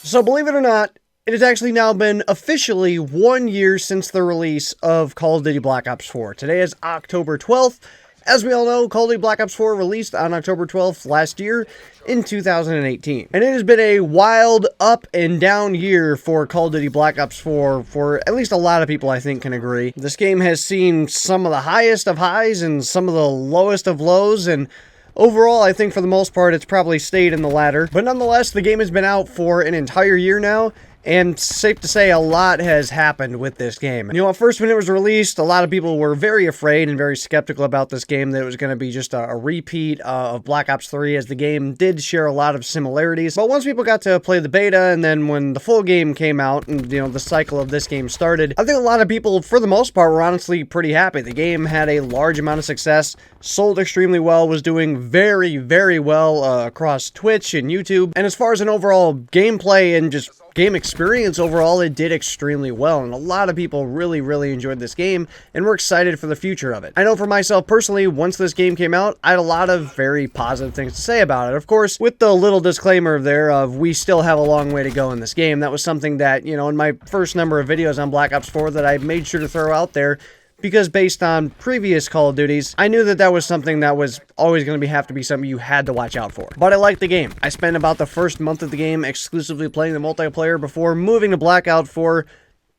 So believe it or not, it has actually now been officially 1 year since the release of Call of Duty Black Ops 4. Today is October 12th. As we all know, Call of Duty Black Ops 4 released on October 12th last year in 2018. And it has been a wild up and down year for Call of Duty Black Ops 4 for at least a lot of people I think can agree. This game has seen some of the highest of highs and some of the lowest of lows, and overall, I think for the most part, it's probably stayed in the latter. But nonetheless, the game has been out for an entire year now, and safe to say a lot has happened with this game. You know, at first when it was released, a lot of people were very afraid and very skeptical about this game, that it was going to be just a repeat of Black Ops 3, as the game did share a lot of similarities. But once people got to play the beta, and then when the full game came out, and you know, the cycle of this game started, I think a lot of people, for the most part, were honestly pretty happy. The game had a large amount of success, sold extremely well, was doing very, very well across Twitch and YouTube, and as far as an overall gameplay and just game experience overall, it did extremely well, and a lot of people really enjoyed this game, and we're excited for the future of it. I know for myself personally, once this game came out, I had a lot of very positive things to say about it. Of course, with the little disclaimer there of we still have a long way to go in this game. That was something that, you know, in my first number of videos on Black Ops 4 that I made sure to throw out there, because based on previous Call of Duties, I knew that that was something that was always going to have to be something you had to watch out for. But I liked the game. I spent about the first month of the game exclusively playing the multiplayer before moving to Blackout for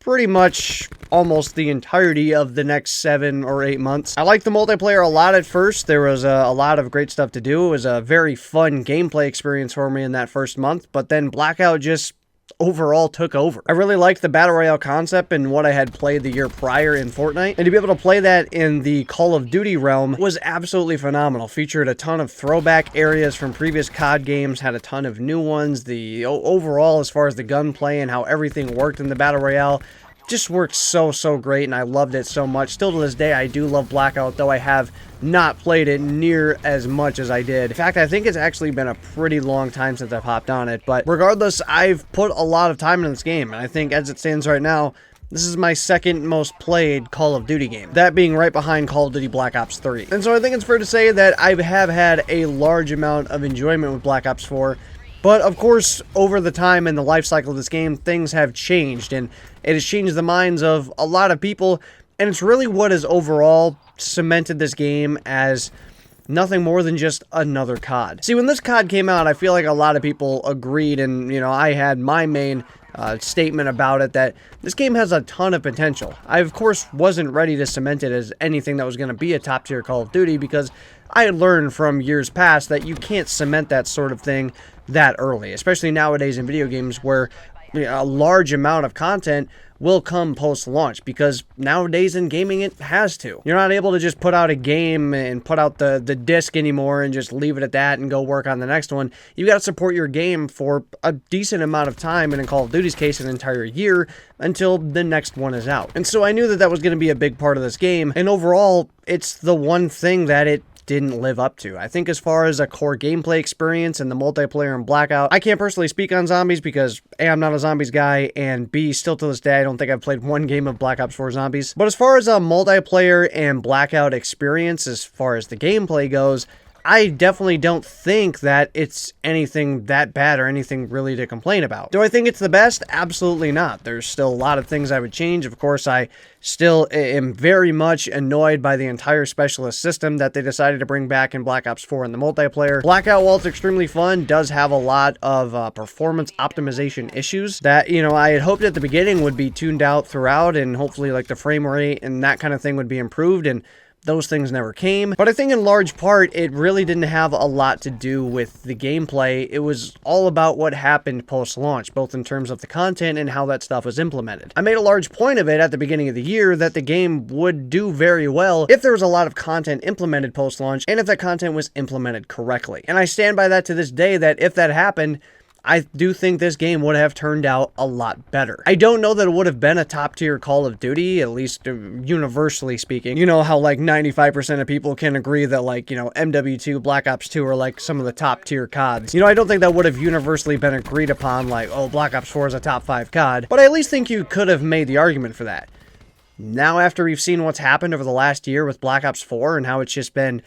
pretty much almost the entirety of the next 7 or 8 months. I liked the multiplayer a lot at first. There was a lot of great stuff to do. It was a very fun gameplay experience for me in that first month, but then Blackout just overall took over. I really liked the Battle Royale concept and what I had played the year prior in Fortnite, and to be able to play that in the Call of Duty realm was absolutely phenomenal. Featured a ton of throwback areas from previous COD games, had a ton of new ones. The overall, as far as the gunplay and how everything worked in the Battle Royale, just worked so great, and I loved it so much. Still to this day, I do love Blackout, though I have not played it near as much as I did. In fact, I think it's actually been a pretty long time since I've hopped on it, but regardless, I've put a lot of time in this game, and I think as it stands right now, this is my second most played Call of Duty game, that being right behind Call of Duty Black Ops 3. And so I think it's fair to say that I have had a large amount of enjoyment with Black Ops 4, but of course, over the time and the life cycle of this game, things have changed, and it has changed the minds of a lot of people, and it's really what has overall cemented this game as nothing more than just another COD. See, when this COD came out, I feel like a lot of people agreed, and you know, I had my main statement about it, that this game has a ton of potential. I, of course, wasn't ready to cement it as anything that was going to be a top-tier Call of Duty, because I had learned from years past that you can't cement that sort of thing that early, especially nowadays in video games where a large amount of content will come post-launch, because nowadays in gaming it has to. You're not able to just put out a game and put out the disc anymore and just leave it at that and go work on the next one. You got to support your game for a decent amount of time, and in Call of Duty's case, an entire year, until the next one is out. And so I knew that that was going to be a big part of this game, and overall, it's the one thing that it didn't live up to. I think as far as a core gameplay experience and the multiplayer in Blackout, I can't personally speak on zombies because A, I'm not a zombies guy, and B, still to this day, I don't think I've played one game of Black Ops 4 Zombies. But as far as a multiplayer and Blackout experience, as far as the gameplay goes, I definitely don't think that it's anything that bad or anything really to complain about. Do I think it's the best? Absolutely not. There's still a lot of things I would change. Of course, I still am very much annoyed by the entire specialist system that they decided to bring back in Black Ops 4 in the multiplayer. Blackout, while it's extremely fun, does have a lot of performance optimization issues that, you know, I had hoped at the beginning would be tuned out throughout, and hopefully like the frame rate and that kind of thing would be improved, and those things never came. But I think in large part, it really didn't have a lot to do with the gameplay. It was all about what happened post-launch, both in terms of the content and how that stuff was implemented. I made a large point of it at the beginning of the year that the game would do very well if there was a lot of content implemented post-launch, and if that content was implemented correctly. And I stand by that to this day, that if that happened, I do think this game would have turned out a lot better. I don't know that it would have been a top-tier Call of Duty, at least universally speaking. You know how like 95% of people can agree that, like, you know, MW2, Black Ops 2 are like some of the top-tier CODs. You know, I don't think that would have universally been agreed upon, like, oh, Black Ops 4 is a top 5 COD, but I at least think you could have made the argument for that. Now, after we've seen what's happened over the last year with Black Ops 4 and how it's just been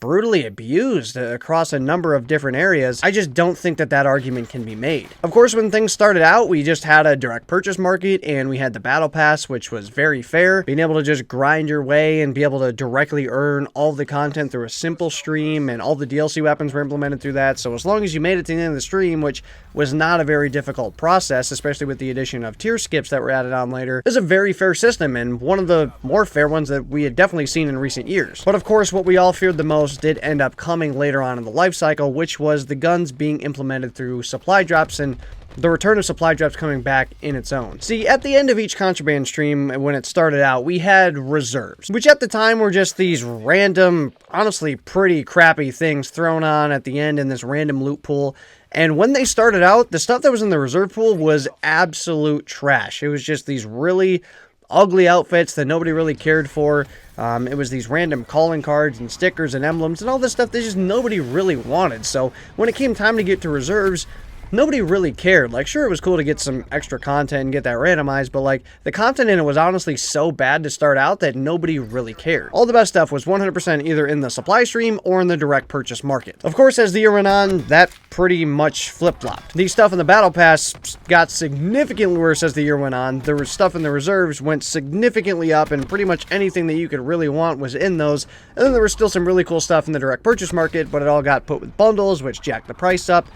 brutally abused across a number of different areas, I just don't think that that argument can be made. Of course, when things started out, we just had a direct purchase market and we had the battle pass, which was very fair. Being able to just grind your way and be able to directly earn all the content through a simple stream, and all the DLC weapons were implemented through that. So as long as you made it to the end of the stream, which was not a very difficult process, especially with the addition of tier skips that were added on later, is a very fair system, and one of the more fair ones that we had definitely seen in recent years. But of course, what we all feared the most did end up coming later on in the life cycle, which was the guns being implemented through supply drops, and the return of supply drops coming back in its own. See, at the end of each Contraband stream, when it started out, we had reserves, which at the time were just these random, honestly pretty crappy things thrown on at the end in this random loot pool. And when they started out, the stuff that was in the reserve pool was absolute trash. It was just these really ugly outfits that nobody really cared for. It was these random calling cards and stickers and emblems and all this stuff that just nobody really wanted. So when it came time to get to reserves, nobody really cared. Like, sure, it was cool to get some extra content and get that randomized, but like, the content in it was honestly so bad to start out that nobody really cared. All the best stuff was 100% either in the supply stream or in the direct purchase market. Of course, as the year went on, that pretty much flip-flopped. The stuff in the battle pass got significantly worse as the year went on. There was stuff in the reserves went significantly up, and pretty much anything that you could really want was in those. And then there was still some really cool stuff in the direct purchase market, but it all got put with bundles, which jacked the price up.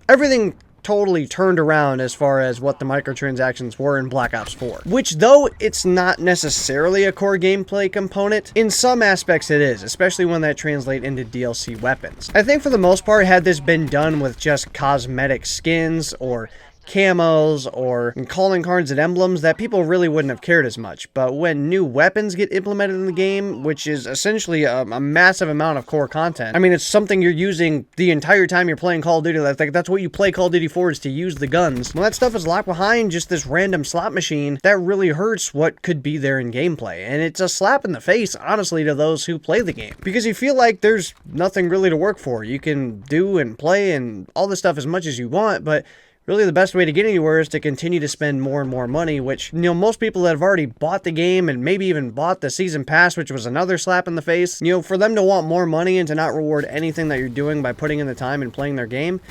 Everything totally turned around as far as what the microtransactions were in Black Ops 4. Which, though it's not necessarily a core gameplay component, in some aspects it is, especially when that translates into DLC weapons. I think for the most part, had this been done with just cosmetic skins or camos or calling cards and emblems, that people really wouldn't have cared as much. But when new weapons get implemented in the game, which is essentially a massive amount of core content, I mean, it's something you're using the entire time you're playing Call of Duty. That's what you play Call of Duty for, is to use the guns. When that stuff is locked behind just this random slot machine, that really hurts what could be there in gameplay. And it's a slap in the face, honestly, to those who play the game, because you feel like there's nothing really to work for. You can do and play and all this stuff as much as you want, but really, the best way to get anywhere is to continue to spend more and more money, which, you know, most people that have already bought the game and maybe even bought the season pass, which was another slap in the face, you know, for them to want more money and to not reward anything that you're doing by putting in the time and playing their game,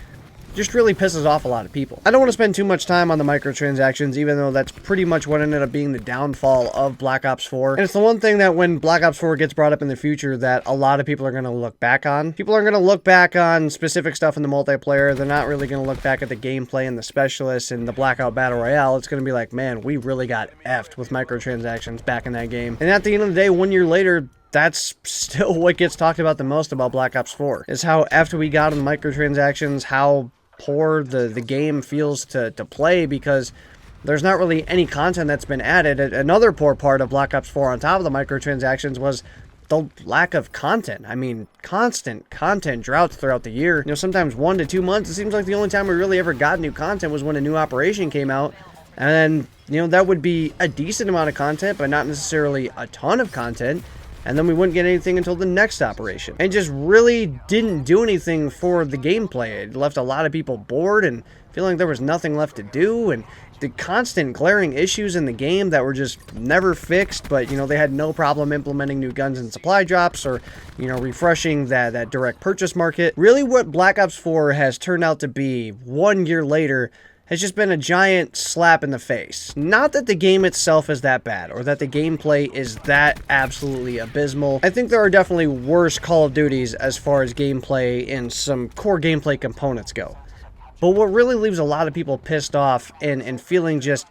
just really pisses off a lot of people. I don't want to spend too much time on the microtransactions, even though that's pretty much what ended up being the downfall of Black Ops 4. And it's the one thing that when Black Ops 4 gets brought up in the future that a lot of people are going to look back on. People are going to look back on specific stuff in the multiplayer. They're not really going to look back at the gameplay and the specialists and the Blackout Battle Royale. It's going to be like, man, we really got effed with microtransactions back in that game. And at the end of the day, 1 year later, that's still what gets talked about the most about Black Ops 4, is how effed we got on the microtransactions, how poor the game feels to play, because there's not really any content that's been added. Another poor part of Black Ops 4 on top of the microtransactions was the lack of content. I mean, constant content droughts throughout the year. You know, sometimes 1 to 2 months. It seems like the only time we really ever got new content was when a new operation came out. And then, you know, that would be a decent amount of content, but not necessarily a ton of content. And then we wouldn't get anything until the next operation. And just really didn't do anything for the gameplay. It left a lot of people bored and feeling like there was nothing left to do, and the constant glaring issues in the game that were just never fixed. But, you know, they had no problem implementing new guns and supply drops, or, you know, refreshing that direct purchase market. Really what Black Ops 4 has turned out to be 1 year later has just been a giant slap in the face. Not that the game itself is that bad, or that the gameplay is that absolutely abysmal. I think there are definitely worse Call of Duties as far as gameplay and some core gameplay components go. But what really leaves a lot of people pissed off and feeling just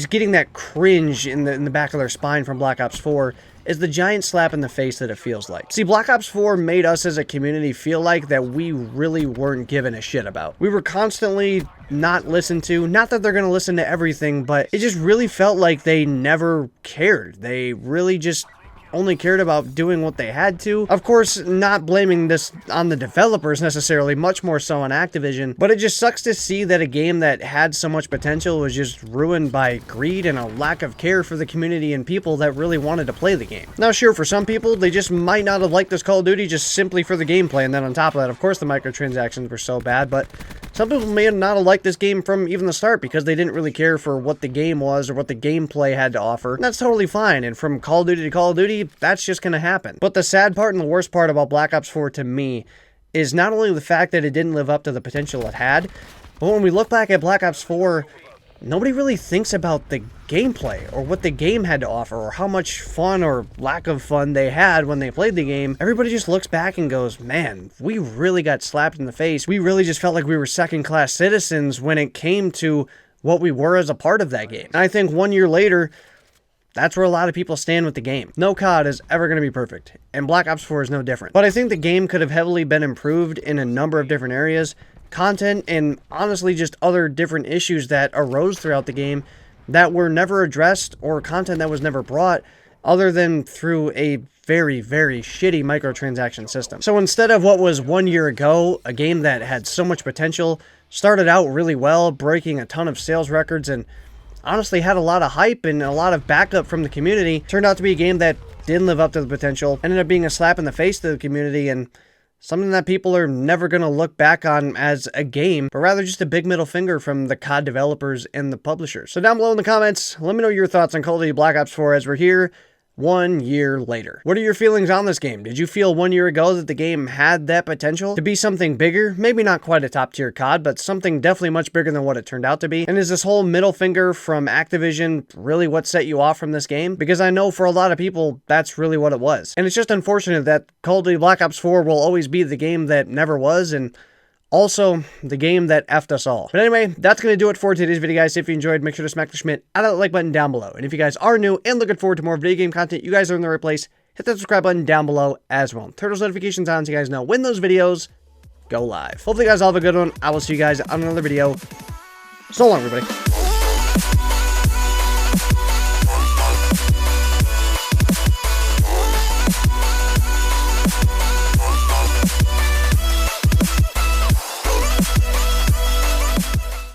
getting that cringe in the back of their spine from Black Ops 4 is the giant slap in the face that it feels like. See, Black Ops 4 made us as a community feel like that we really weren't given a shit about. We were constantly not listened to. Not that they're going to listen to everything, but it just really felt like they never cared. They really just only cared about doing what they had to. Of course, not blaming this on the developers necessarily, much more so on Activision, but it just sucks to see that a game that had so much potential was just ruined by greed and a lack of care for the community and people that really wanted to play the game. Now, sure, for some people, they just might not have liked this Call of Duty just simply for the gameplay, and then on top of that, of course, the microtransactions were so bad, but Some people may not have liked this game from even the start because they didn't really care for what the game was or what the gameplay had to offer. And that's totally fine, and from Call of Duty to Call of Duty, that's just gonna happen. But the sad part and the worst part about Black Ops 4 to me is not only the fact that it didn't live up to the potential it had, but when we look back at Black Ops 4, nobody really thinks about the gameplay or what the game had to offer or how much fun or lack of fun they had when they played the game. Everybody just looks back and goes, man, we really got slapped in the face. We really just felt like we were second-class citizens when it came to what we were as a part of that game. And I think 1 year later, that's where a lot of people stand with the game. No COD is ever going to be perfect, and Black Ops 4 is no different. But I think the game could have heavily been improved in a number of different areas. Content and honestly just other different issues that arose throughout the game that were never addressed, or content that was never brought other than through a very, very shitty microtransaction system. So instead of what was 1 year ago, a game that had so much potential, started out really well, breaking a ton of sales records, and honestly had a lot of hype and a lot of backup from the community, turned out to be a game that didn't live up to the potential, ended up being a slap in the face to the community, and something that people are never going to look back on as a game, but rather just a big middle finger from the COD developers and the publishers. So down below in the comments, let me know your thoughts on Call of Duty Black Ops 4 as we're here 1 year later. What are your feelings on this game? Did you feel 1 year ago that the game had that potential to be something bigger? Maybe not quite a top tier COD, but something definitely much bigger than what it turned out to be. And is this whole middle finger from Activision really what set you off from this game? Because I know for a lot of people, that's really what it was. And it's just unfortunate that Call of Duty Black Ops 4 will always be the game that never was, and also the game that effed us all. But anyway, that's going to do it for today's video, guys. If you enjoyed, make sure to smack the Schmidt out of that like button down below. And if you guys are new and looking forward to more video game content, you guys are in the right place. Hit that subscribe button down below as well. Turn those notifications on so you guys know when those videos go live. Hopefully you guys all have a good one. I will see you guys on another video. So long, everybody.